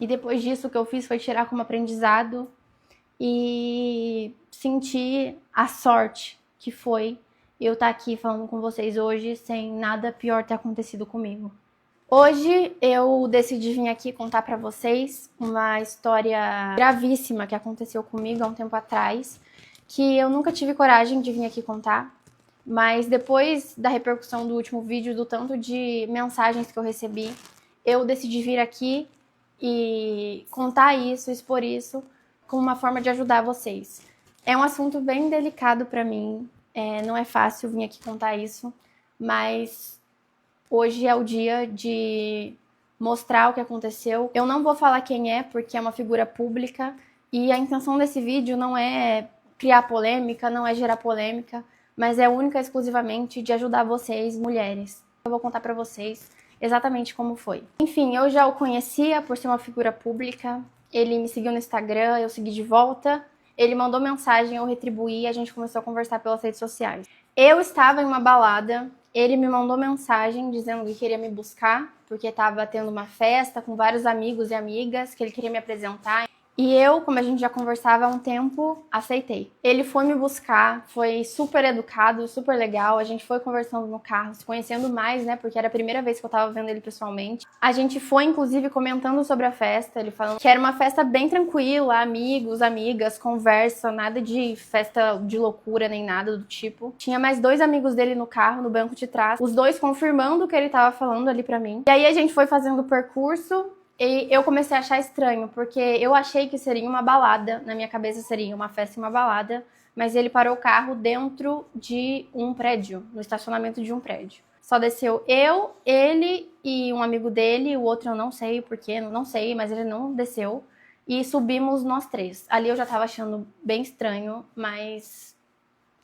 E depois disso, o que eu fiz foi tirar como aprendizado e sentir a sorte que foi eu estar aqui falando com vocês hoje sem nada pior ter acontecido comigo. Hoje eu decidi vir aqui contar pra vocês uma história gravíssima que aconteceu comigo há um tempo atrás, que eu nunca tive coragem de vir aqui contar, mas depois da repercussão do último vídeo, do tanto de mensagens que eu recebi, eu decidi vir aqui e contar isso, expor isso, como uma forma de ajudar vocês. É um assunto bem delicado pra mim, não é fácil vir aqui contar isso, mas hoje é o dia de mostrar o que aconteceu. Eu não vou falar quem é, porque é uma figura pública, e a intenção desse vídeo não é criar polêmica, não é gerar polêmica, mas é única e exclusivamente de ajudar vocês, mulheres. Eu vou contar pra vocês exatamente como foi. Enfim, eu já o conhecia por ser uma figura pública, ele me seguiu no Instagram, eu segui de volta, ele mandou mensagem, eu retribuí e a gente começou a conversar pelas redes sociais. Eu estava em uma balada, ele me mandou mensagem dizendo que queria me buscar, porque estava tendo uma festa com vários amigos e amigas, que ele queria me apresentar. E eu, como a gente já conversava há um tempo, aceitei. Ele foi me buscar, foi super educado, super legal. A gente foi conversando no carro, se conhecendo mais, né? Porque era a primeira vez que eu tava vendo ele pessoalmente. A gente foi, inclusive, comentando sobre a festa. Ele falando que era uma festa bem tranquila, amigos, amigas, conversa, nada de festa de loucura nem nada do tipo. Tinha mais 2 amigos dele no carro, no banco de trás. Os 2 confirmando o que ele tava falando ali pra mim. E aí a gente foi fazendo o percurso. E eu comecei a achar estranho, porque eu achei que seria uma balada, na minha cabeça seria uma festa e uma balada, mas ele parou o carro dentro de um prédio, no estacionamento de um prédio. Só desceu eu, ele e um amigo dele, o outro eu não sei porquê, não sei, mas ele não desceu, e subimos nós 3. Ali eu já tava achando bem estranho, mas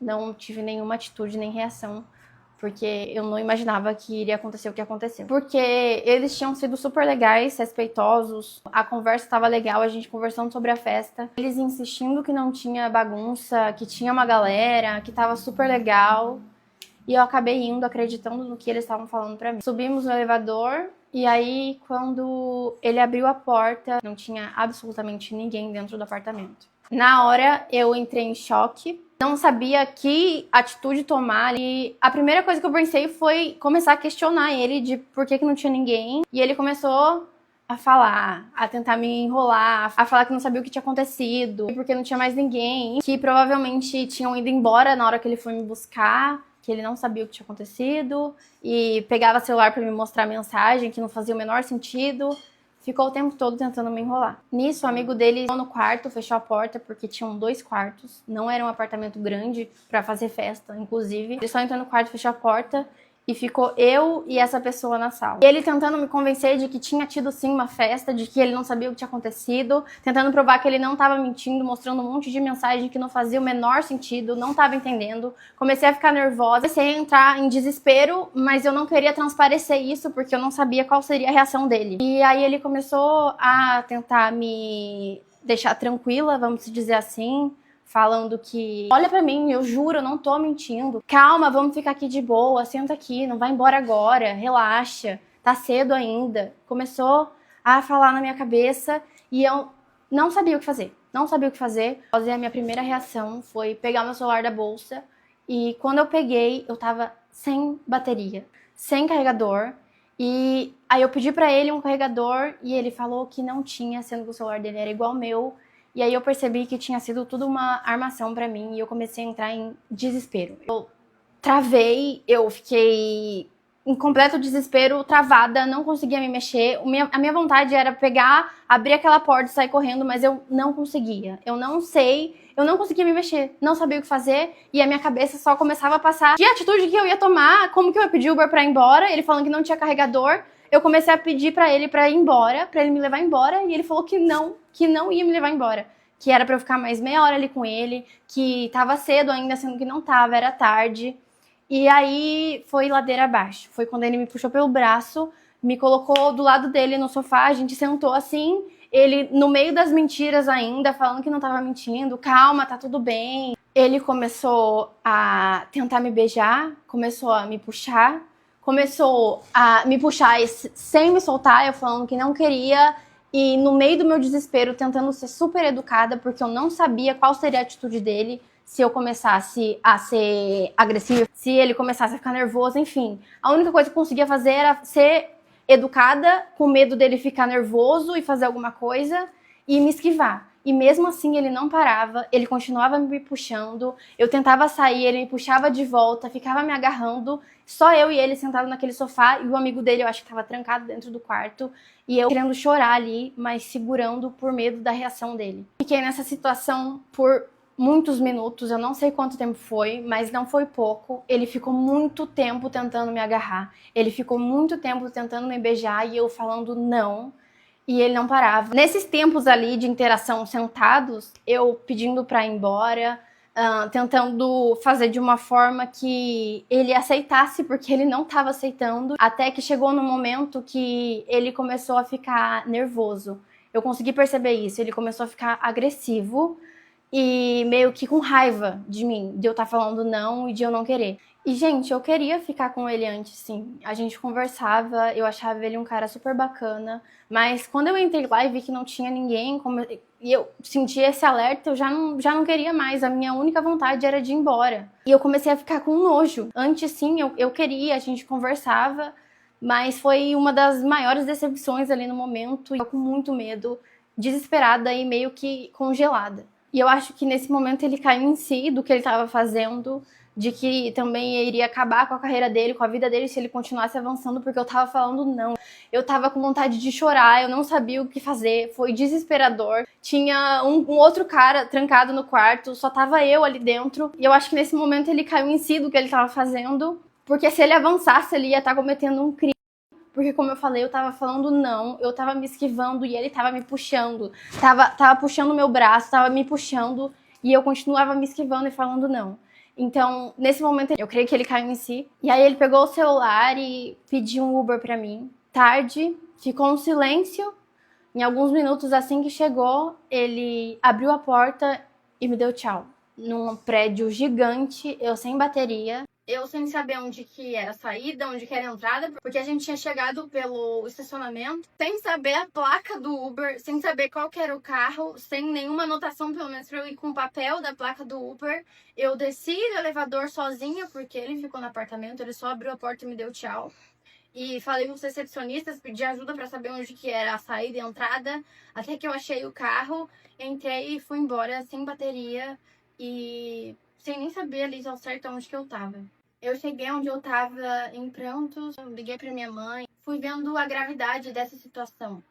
não tive nenhuma atitude nem reação, porque eu não imaginava que iria acontecer o que aconteceu. Porque eles tinham sido super legais, respeitosos, a conversa estava legal, a gente conversando sobre a festa. Eles insistindo que não tinha bagunça, que tinha uma galera, que tava super legal. E eu acabei indo, acreditando no que eles estavam falando pra mim. Subimos no elevador e aí, quando ele abriu a porta, não tinha absolutamente ninguém dentro do apartamento. Na hora, eu entrei em choque. Não sabia que atitude tomar e a primeira coisa que eu pensei foi começar a questionar ele de por que não tinha ninguém. E ele começou a falar, a tentar me enrolar, a falar que não sabia o que tinha acontecido, porque não tinha mais ninguém, que provavelmente tinham ido embora na hora que ele foi me buscar, que ele não sabia o que tinha acontecido e pegava celular pra me mostrar mensagem que não fazia o menor sentido. Ficou o tempo todo tentando me enrolar. Nisso, o amigo dele entrou no quarto, fechou a porta, porque tinham 2 quartos. Não era um apartamento grande pra fazer festa, inclusive. Ele só entrou no quarto, fechou a porta e ficou eu e essa pessoa na sala. E ele tentando me convencer de que tinha tido sim uma festa, de que ele não sabia o que tinha acontecido, tentando provar que ele não estava mentindo, mostrando um monte de mensagem que não fazia o menor sentido, não estava entendendo. Comecei a ficar nervosa, comecei a entrar em desespero, mas eu não queria transparecer isso porque eu não sabia qual seria a reação dele. E aí ele começou a tentar me deixar tranquila, vamos dizer assim, falando que, olha pra mim, eu juro, eu não tô mentindo. Calma, vamos ficar aqui de boa, senta aqui, não vai embora agora, relaxa, tá cedo ainda. Começou a falar na minha cabeça e eu não sabia o que fazer. Não sabia o que fazer. A minha primeira reação foi pegar meu celular da bolsa e quando eu peguei, eu tava sem bateria, sem carregador. E aí eu pedi pra ele um carregador e ele falou que não tinha, sendo que o celular dele era igual ao meu. E aí eu percebi que tinha sido tudo uma armação pra mim e eu comecei a entrar em desespero. Eu travei, eu fiquei em completo desespero, travada, não conseguia me mexer. A minha vontade era pegar, abrir aquela porta e sair correndo, mas eu não conseguia. Eu não conseguia me mexer, não sabia o que fazer e a minha cabeça só começava a passar de atitude que eu ia tomar, como que eu ia pedir Uber pra ir embora, ele falando que não tinha carregador. Eu comecei a pedir pra ele ir embora, pra ele me levar embora, e ele falou que não ia me levar embora. Que era pra eu ficar mais meia hora ali com ele, que tava cedo ainda, sendo que não tava, era tarde. E aí foi ladeira abaixo. Foi quando ele me puxou pelo braço, me colocou do lado dele no sofá, a gente sentou assim, ele no meio das mentiras ainda, falando que não tava mentindo, calma, tá tudo bem. Ele começou a tentar me beijar, começou a me puxar, começou a me puxar sem me soltar, eu falando que não queria, E no meio do meu desespero, tentando ser super educada, porque eu não sabia qual seria a atitude dele, se eu começasse a ser agressiva, se ele começasse a ficar nervoso, enfim. A única coisa que eu conseguia fazer era ser educada, com medo dele ficar nervoso e fazer alguma coisa e me esquivar. E mesmo assim ele não parava, ele continuava me puxando, eu tentava sair, ele me puxava de volta, ficava me agarrando, só eu e ele sentados naquele sofá e o amigo dele eu acho que estava trancado dentro do quarto e eu querendo chorar ali, mas segurando por medo da reação dele. Fiquei nessa situação por muitos minutos, eu não sei quanto tempo foi, mas não foi pouco. Ele ficou muito tempo tentando me agarrar, ele ficou muito tempo tentando me beijar e eu falando não. E ele não parava. Nesses tempos ali de interação sentados, eu pedindo pra ir embora, tentando fazer de uma forma que ele aceitasse, porque ele não estava aceitando. Até que chegou no momento que ele começou a ficar nervoso. Eu consegui perceber isso. Ele começou a ficar agressivo e meio que com raiva de mim, de eu estar falando não e de eu não querer. E, gente, eu queria ficar com ele antes, sim. A gente conversava, eu achava ele um cara super bacana. Mas quando eu entrei lá e vi que não tinha ninguém, e eu senti esse alerta, eu já não queria mais. A minha única vontade era de ir embora. E eu comecei a ficar com nojo. Antes, sim, eu queria, a gente conversava. Mas foi uma das maiores decepções ali no momento. E eu com muito medo, desesperada e meio que congelada. E eu acho que nesse momento ele caiu em si do que ele estava fazendo, de que também iria acabar com a carreira dele, com a vida dele, se ele continuasse avançando, porque eu tava falando não. Eu tava com vontade de chorar, eu não sabia o que fazer, foi desesperador. Tinha um outro cara trancado no quarto, só tava eu ali dentro. E eu acho que nesse momento ele caiu em si do que ele tava fazendo, porque se ele avançasse, ele ia estar cometendo um crime. Porque, como eu falei, eu tava falando não, eu tava me esquivando e ele tava me puxando. Tava puxando meu braço, tava me puxando e eu continuava me esquivando e falando não. Então, nesse momento, eu creio que ele caiu em si. E aí ele pegou o celular e pediu um Uber pra mim. Tarde, ficou um silêncio. Em alguns minutos, assim que chegou, ele abriu a porta e me deu tchau. Num prédio gigante, eu sem bateria. Eu sem saber onde que era a saída, onde que era a entrada, porque a gente tinha chegado pelo estacionamento, sem saber a placa do Uber, sem saber qual que era o carro, sem nenhuma anotação, pelo menos pra eu ir com o papel da placa do Uber. Eu desci do elevador sozinha, porque ele ficou no apartamento, ele só abriu a porta e me deu tchau. E falei com os recepcionistas, pedi ajuda pra saber onde que era a saída e a entrada, até que eu achei o carro, entrei e fui embora sem bateria e sem nem saber ali ao certo onde que eu tava. Eu cheguei onde eu tava em prantos, liguei pra minha mãe, fui vendo a gravidade dessa situação.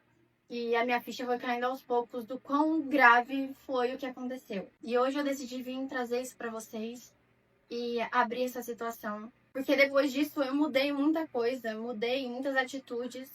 E a minha ficha foi caindo aos poucos do quão grave foi o que aconteceu. E hoje eu decidi vir trazer isso pra vocês e abrir essa situação. Porque depois disso eu mudei muita coisa, mudei muitas atitudes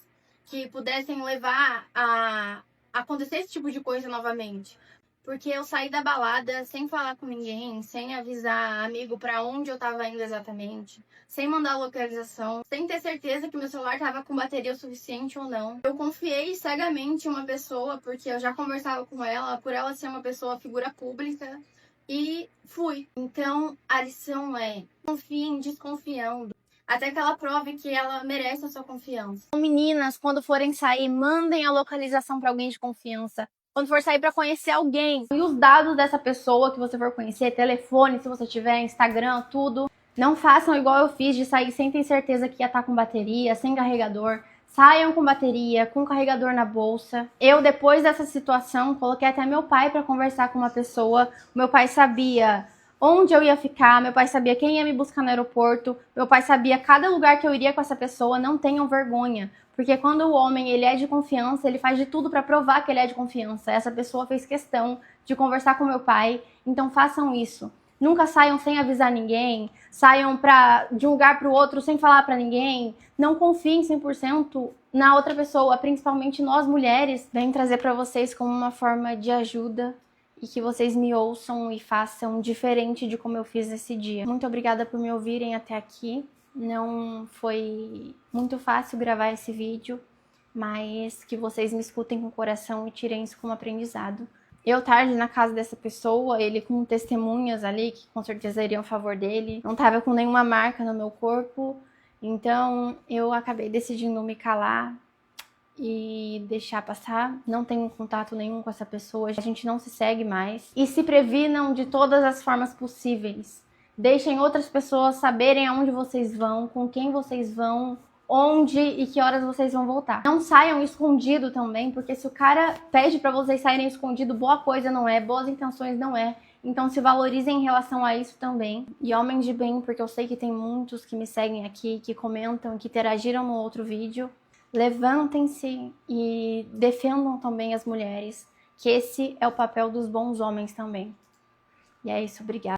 que pudessem levar a acontecer esse tipo de coisa novamente. Porque eu saí da balada sem falar com ninguém, sem avisar amigo pra onde eu tava indo exatamente, sem mandar localização, sem ter certeza que meu celular tava com bateria o suficiente ou não. Eu confiei cegamente em uma pessoa, porque eu já conversava com ela, por ela ser uma pessoa figura pública, e fui. Então, a lição é: confiem desconfiando, até que ela prove que ela merece a sua confiança. Meninas, quando forem sair, mandem a localização pra alguém de confiança. Quando for sair pra conhecer alguém, e os dados dessa pessoa que você for conhecer, telefone, se você tiver, Instagram, tudo. Não façam igual eu fiz de sair sem ter certeza que ia estar com bateria, sem carregador. Saiam com bateria, com carregador na bolsa. Eu, depois dessa situação, coloquei até meu pai para conversar com uma pessoa. Meu pai sabia onde eu ia ficar, meu pai sabia quem ia me buscar no aeroporto, meu pai sabia cada lugar que eu iria com essa pessoa. Não tenham vergonha, porque quando o homem ele é de confiança, ele faz de tudo para provar que ele é de confiança. Essa pessoa fez questão de conversar com meu pai, então façam isso. Nunca saiam sem avisar ninguém, saiam de um lugar para o outro sem falar para ninguém. Não confiem 100% na outra pessoa, principalmente nós mulheres. Venho trazer para vocês como uma forma de ajuda e que vocês me ouçam e façam diferente de como eu fiz nesse dia. Muito obrigada por me ouvirem até aqui. Não foi muito fácil gravar esse vídeo, mas que vocês me escutem com o coração e tirem isso como aprendizado. Eu tarde na casa dessa pessoa, ele com testemunhas ali, que com certeza iriam a favor dele. Não tava com nenhuma marca no meu corpo, então eu acabei decidindo me calar e deixar passar. Não tenho contato nenhum com essa pessoa, a gente não se segue mais. E se previnam de todas as formas possíveis. Deixem outras pessoas saberem aonde vocês vão, com quem vocês vão, onde e que horas vocês vão voltar. Não saiam escondido também, porque se o cara pede pra vocês saírem escondido, boa coisa não é, boas intenções não é. Então se valorizem em relação a isso também. E homens de bem, porque eu sei que tem muitos que me seguem aqui, que comentam, que interagiram no outro vídeo. Levantem-se e defendam também as mulheres, que esse é o papel dos bons homens também. E é isso, obrigada.